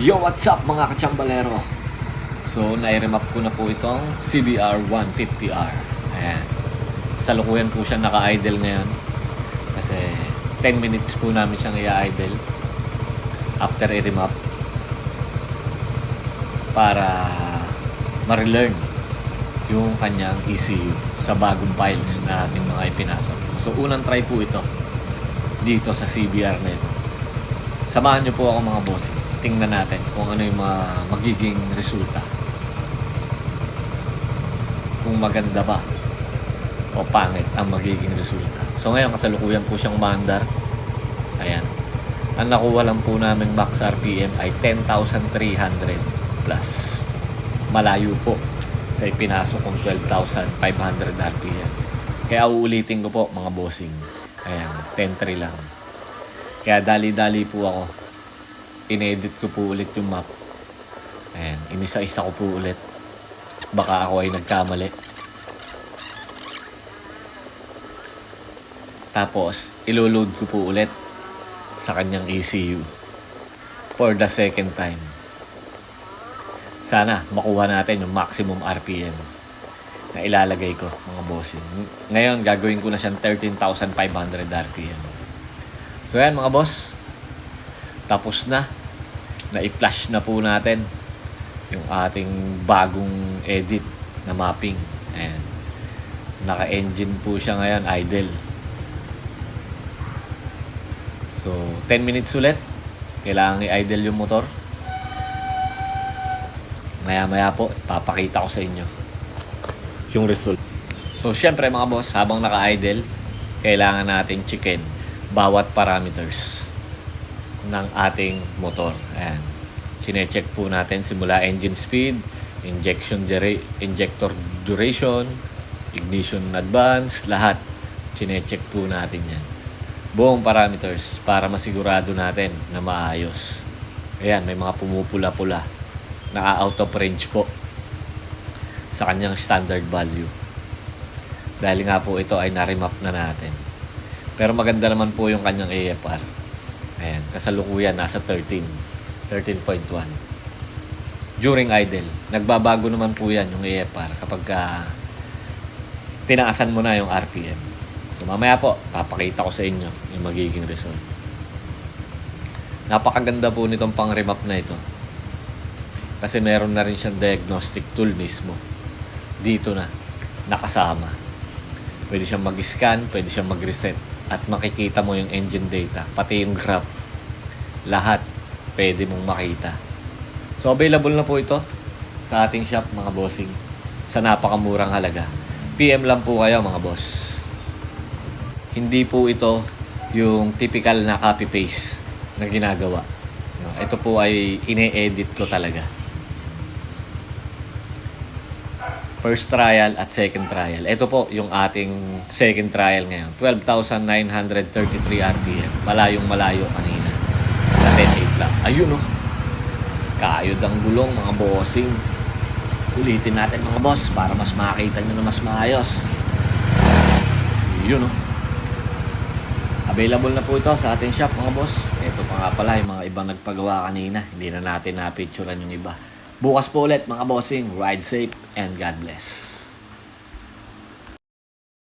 Yo, what's up mga kachambalero? So, nai-remap ko na po itong CBR 150R. Ayan. Salukuyan po siya naka-idle ngayon. Kasi 10 minutes po namin siyang i-idle after i-remap para ma-relearn yung kanyang ECU sa bagong files na ating mga ipinasok. So, unang try po ito dito sa CBR na ito. Samahan niyo po ako mga boss. Tingnan natin kung ano yung magiging resulta. Kung maganda ba o pangit ang magiging resulta. So ngayon kasalukuyan po siyang umaandar. Ayan. Ang nakuha lang po namin max RPM ay 10,300 plus. Malayo po sa ipinasok kong 12,500 RPM. Kaya uulitin ko po mga bossing. Ayan, 10.3 lang. Kaya dali-dali po ako. In-edit ko po ulit yung map. Ayan, inisa-isa ko po ulit. Baka ako ay nagkamali. Tapos, ilo-load ko po ulit sa kanyang ECU for the second time. Sana makuha natin yung maximum RPM na ilalagay ko mga bossing. Ngayon, gagawin ko na siyang 13,500 RPM. So yan mga boss. Tapos na i-flash na po natin yung ating bagong edit na mapping. Ayan. Naka-engine po siya ngayon, idle. So, 10 minutes ulit. Kailangan i-idle yung motor. Maya-maya po, papakita ko sa inyo yung result. So, syempre mga boss, habang naka-idle, kailangan natin checkin bawat parameters ng ating motor. Ayan. Chine-check po natin simula engine speed, injector duration, ignition advance, lahat. Chine-check po natin yan. Buong parameters para masigurado natin na maayos. Ayan, may mga pumupula-pula na out of range po sa kanyang standard value. Dahil nga po ito ay na-remap na natin. Pero maganda naman po yung kanyang AFR. Ayan, kasalukuyan nasa 13.1. During idle, nagbabago naman po yan yung AFR kapag tinaasan mo na yung RPM. So mamaya po, papakita ko sa inyo yung magiging result. Napakaganda po nitong pang-remap na ito. Kasi meron na rin siyang diagnostic tool mismo. Dito na, nakasama. Pwede siyang mag-scan, pwede siyang mag-reset. At makikita mo yung engine data, pati yung graph. Lahat pwede mong makita. So available na po ito sa ating shop mga bossing sa napakamurang halaga. PM lang po kayo mga boss. Hindi po ito yung typical na copy-paste na ginagawa. No, ito po ay ine-edit ko talaga. First trial at second trial. Ito po yung ating second trial ngayon. 12,933 RPM. Malayong malayo kanina. Sa 10.8 lang. Ayun o. Kaayod ang gulong mga bossing. Ulitin natin mga boss para mas makita nyo na mas maayos. Yun o. Available na po ito sa ating shop mga boss. Ito pa nga pala yung mga ibang nagpagawa kanina. Hindi na natin na-picturean yung iba. Bukas po ulit mga bossing. Ride safe and God bless.